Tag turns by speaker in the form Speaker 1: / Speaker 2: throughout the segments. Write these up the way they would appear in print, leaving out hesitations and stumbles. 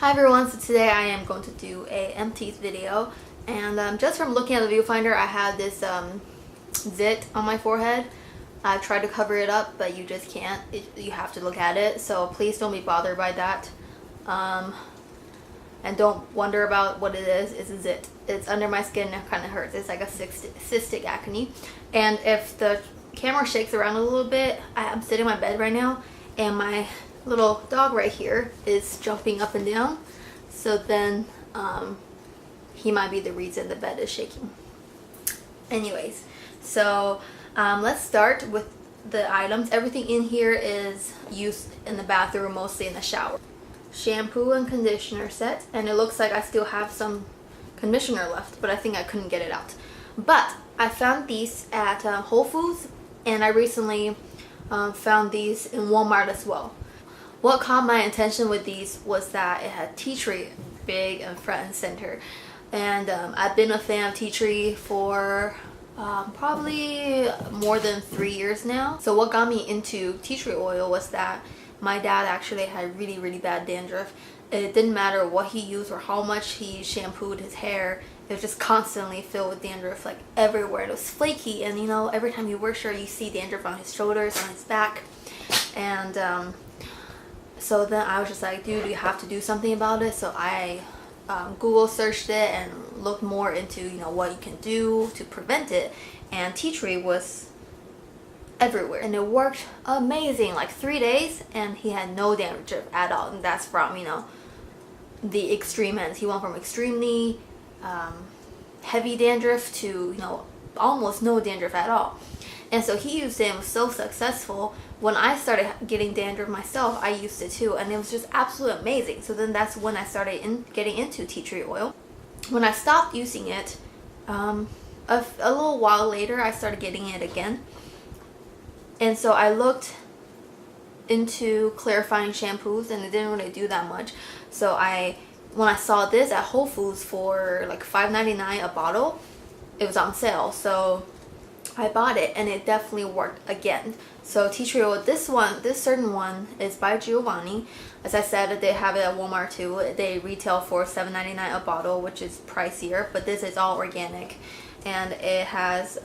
Speaker 1: Hi everyone, so today I am going to do a Empties video, and just from looking at the viewfinder I had this zit on my forehead. I tried to cover it up but you just can't. You have to look at it, so please don't be bothered by that, and don't wonder about what it is. It's a zit. It's under my skin and it kind of hurts. It's like a cystic acne, and if the camera shakes around a little bit, I'm sitting in my bed right now and my little dog right here is jumping up and down, so then he might be the reason the bed is shaking. Anyways, so let's start with the items. Everything in here is used in the bathroom, mostly in the shower. Shampoo and conditioner set, and it looks like I still have some conditioner left, but I think I couldn't get it out. But I found these at Whole Foods, and I recently found these in Walmart as well. What caught my attention with these was that it had tea tree big and front and center, and I've been a fan of tea tree for probably more than 3 years now. So what got me into tea tree oil was that my dad actually had really bad dandruff. It didn't matter what he used or how much he shampooed his hair, it was just constantly filled with dandruff, like everywhere. It was flaky, and you know, every time you wear shirt you see dandruff on his shoulders, on his back, and so then I was just like, dude, you have to do something about it. So I Google searched it and looked more into, you know, what you can do to prevent it, and tea tree was everywhere and it worked amazing. Like 3 days and he had no dandruff at all, and that's from, you know, the extreme ends. He went from extremely heavy dandruff to, you know, almost no dandruff at all. And so he used it and was so successful. When I started getting dandruff myself, I used it too, and it was just absolutely amazing. So then that's when I started getting into tea tree oil. When I stopped using it, a little while later I started getting it again, and so I looked into clarifying shampoos and it didn't really do that much. So when I saw this at Whole Foods for like $5.99 a bottle, it was on sale, so I bought it and it definitely worked again. So tea tree oil, this certain one is by Giovanni. As I said, they have it at Walmart too. They retail for $7.99 a bottle, which is pricier, but this is all organic, and it has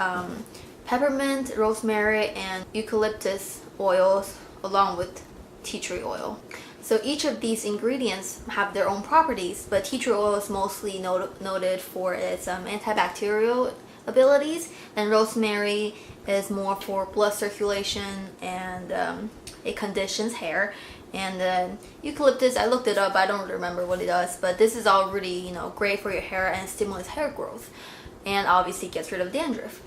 Speaker 1: peppermint, rosemary, and eucalyptus oils along with tea tree oil. So each of these ingredients have their own properties, but tea tree oil is mostly noted for its antibacterial abilities, and rosemary is more for blood circulation, and it conditions hair. And eucalyptus, I looked it up, I don't really remember what it does, but this is all really, you know, great for your hair and stimulates hair growth, and obviously gets rid of dandruff.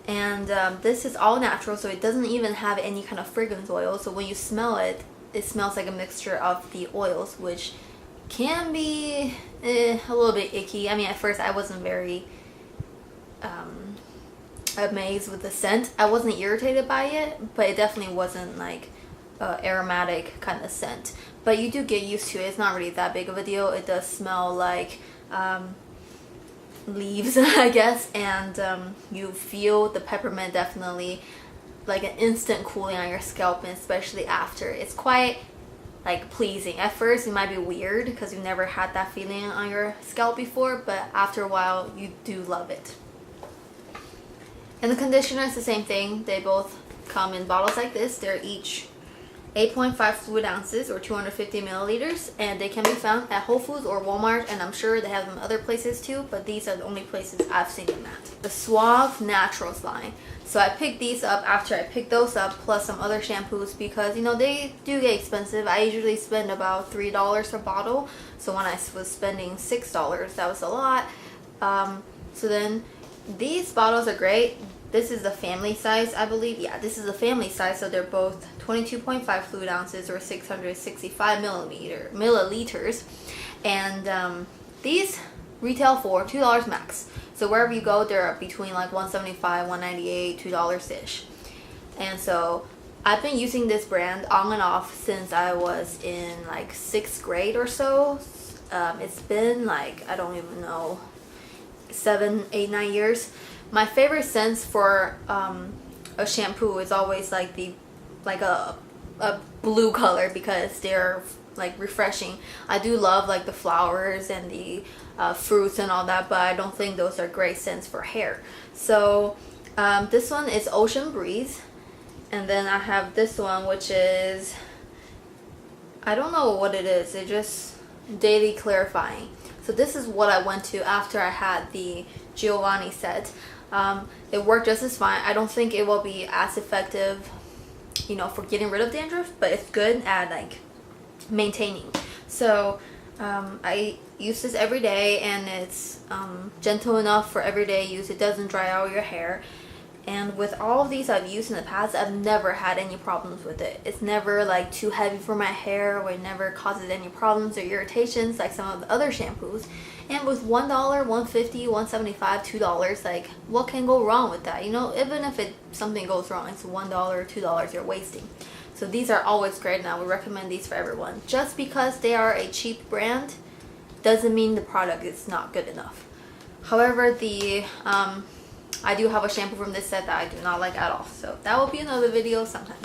Speaker 1: And this is all natural, so it doesn't even have any kind of fragrance oil. So when you smell it, it smells like a mixture of the oils, which can be a little bit icky. I mean, at first I wasn't very amazed with the scent. I wasn't irritated by it, but it definitely wasn't like aromatic kind of scent. But you do get used to it. It's not really that big of a deal. It does smell like leaves, I guess, and you feel the peppermint definitely like an instant cooling on your scalp, and especially after. It's quite like pleasing. At first it might be weird because you've never had that feeling on your scalp before, but after a while you do love it. And the conditioner is the same thing. They both come in bottles like this. They're each 8.5 fluid ounces or 250 milliliters, and they can be found at Whole Foods or Walmart, and I'm sure they have them other places too, but these are the only places I've seen them at. The Suave Naturals line. So I picked these up after I picked those up, plus some other shampoos, because, you know, they do get expensive. I usually spend about $3 a bottle, so when I was spending $6, that was a lot. So then these bottles are great. This is the family size, I believe. Yeah, this is the family size, so they're both 22.5 fluid ounces or 665 milliliters. And these retail for $2 max. So wherever you go, they're between like $1.75, $1.98, $2-ish. And so I've been using this brand on and off since I was in like 6th grade or so. It's been like, I don't even know, 7, 8, 9 years. My favorite scents for a shampoo is always like a blue color, because they're like refreshing. I do love like the flowers and the fruits and all that, but I don't think those are great scents for hair. So this one is Ocean Breeze, and then I have this one, which is, I don't know what it is. It just Daily Clarifying. So this is what I went to after I had the Giovanni set. It worked just as fine. I don't think it will be as effective, you know, for getting rid of dandruff, but it's good at like maintaining. So I use this every day, and it's gentle enough for everyday use. It doesn't dry out your hair. And with all of these I've used in the past, I've never had any problems with it. It's never like too heavy for my hair, or it never causes any problems or irritations like some of the other shampoos. And with $1, $1.50, $1.75, $2, like what can go wrong with that? You know, even if something goes wrong, it's $1 or $2 you're wasting. So these are always great, and I would recommend these for everyone. Just because they are a cheap brand doesn't mean the product is not good enough. However, I do have a shampoo from this set that I do not like at all. So that will be another video sometime.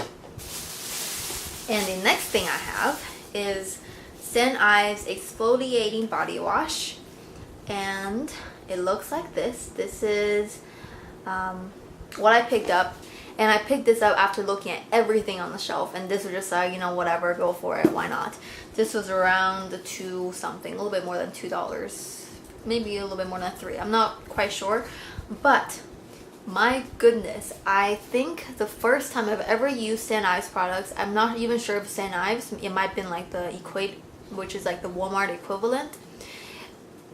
Speaker 1: And the next thing I have is St. Ives Exfoliating Body Wash. And it looks like this. This is what I picked up. And I picked this up after looking at everything on the shelf. And this was just like, you know, whatever, go for it. Why not? This was around $2 something, a little bit more than $2. Maybe a little bit more than $3. I'm not quite sure. But my goodness, I think the first time I've ever used St. Ives products, I'm not even sure if St. Ives, it might have been like the Equate, which is like the Walmart equivalent.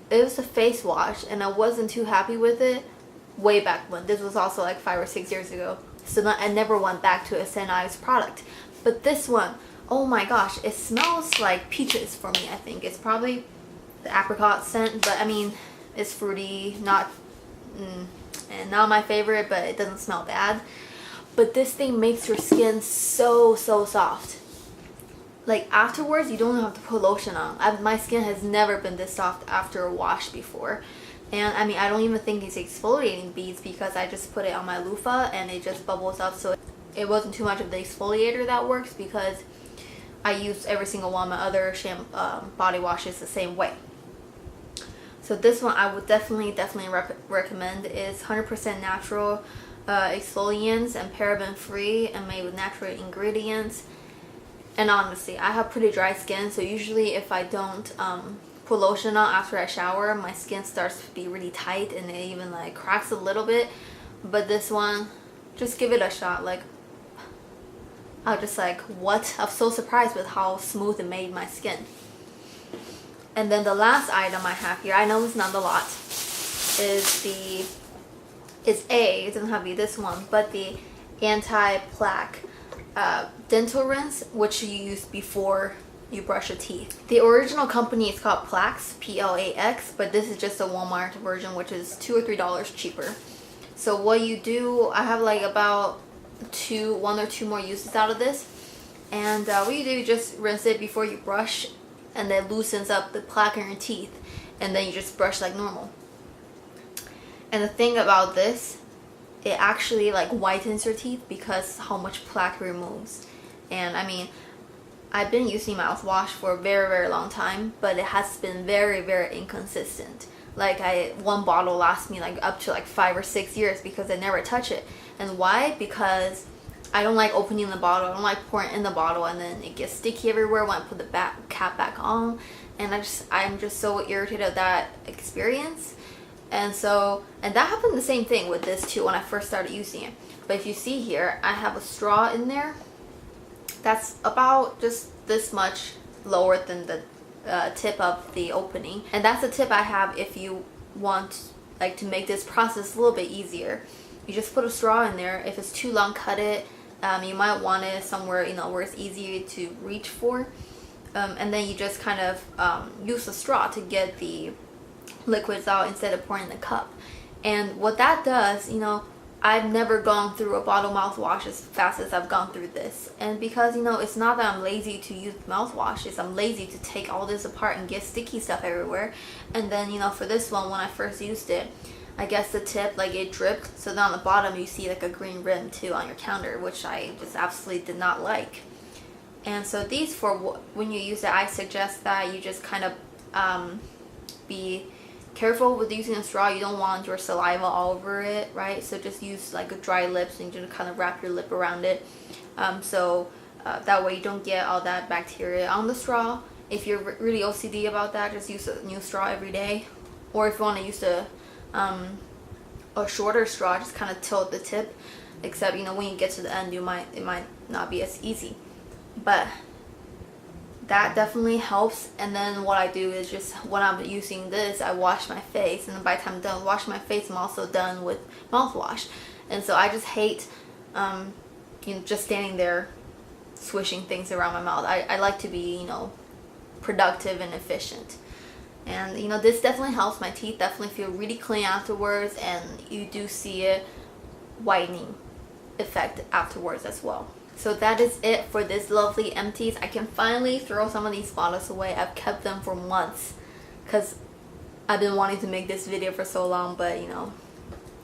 Speaker 1: It was a face wash, and I wasn't too happy with it way back when. This was also like 5 or 6 years ago. So I never went back to a St. Ives product. But this one, oh my gosh, it smells like peaches for me. I think it's probably the apricot scent, but I mean, it's fruity, not and not my favorite, but it doesn't smell bad. But this thing makes your skin so soft. Like afterwards, you don't have to put lotion on. My skin has never been this soft after a wash before. And I mean, I don't even think it's exfoliating beads, because I just put it on my loofah and it just bubbles up. So it wasn't too much of the exfoliator that works, because I use every single one of my other body washes the same way. So this one I would definitely recommend. Is 100% natural exfoliants and paraben free and made with natural ingredients. And honestly, I have pretty dry skin, so usually if I don't put lotion on after I shower, my skin starts to be really tight and it even like cracks a little bit. But this one, just give it a shot. Like, I was just like, what? I'm so surprised with how smooth it made my skin. And then the last item I have here, I know it's not a lot, it doesn't have to be this one, but the anti-plaque dental rinse, which you use before you brush your teeth. The original company is called Plax, P-L-A-X, but this is just a Walmart version, which is $2 or $3 cheaper. So what you do, I have like about 1 or 2 more uses out of this. And what you do, you just rinse it before you brush, and then loosens up the plaque in your teeth, and then you just brush like normal. And the thing about this, it actually like whitens your teeth because how much plaque removes. And I mean, I've been using mouthwash for a very long time, but it has been very inconsistent. Like one bottle lasts me like up to like 5 or 6 years because I never touch it. And why? Because I don't like opening the bottle. I don't like pouring in the bottle and then it gets sticky everywhere when I put the cap back on. And I'm just so irritated at that experience. And that happened the same thing with this too when I first started using it. But if you see here, I have a straw in there that's about just this much lower than the tip of the opening. And that's the tip I have if you want like to make this process a little bit easier. You just put a straw in there. If it's too long, cut it. You might want it somewhere, you know, where it's easier to reach for. And then you just kind of use the straw to get the liquids out instead of pouring in the cup. And what that does, you know, I've never gone through a bottle mouthwash as fast as I've gone through this. And because, you know, it's not that I'm lazy to use mouthwash, it's I'm lazy to take all this apart and get sticky stuff everywhere. And then, you know, for this one, when I first used it, I guess the tip, like it dripped, so then on the bottom you see like a green rim too on your counter, which I just absolutely did not like. And so these, for when you use it, I suggest that you just kind of be careful with using a straw. You don't want your saliva all over it, right? So just use like a dry lips and just kind of wrap your lip around it. That way you don't get all that bacteria on the straw. If you're really OCD about that, just use a new straw every day. Or if you want to use a shorter straw, just kind of tilt the tip. Except, you know, when you get to the end, it might not be as easy. But that definitely helps. And then what I do is just when I'm using this, I wash my face, and then by the time I'm done washing my face, I'm also done with mouthwash. And so I just hate you know, just standing there swishing things around my mouth. I like to be, you know, productive and efficient. And you know, this definitely helps. My teeth definitely feel really clean afterwards, and you do see a whitening effect afterwards as well. So that is it for this lovely Empties. I can finally throw some of these bottles away. I've kept them for months because I've been wanting to make this video for so long, but you know,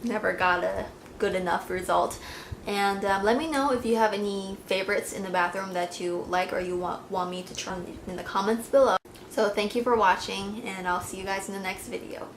Speaker 1: never got a good enough result. And let me know if you have any favorites in the bathroom that you like or you want me to try in the comments below. So thank you for watching, and I'll see you guys in the next video.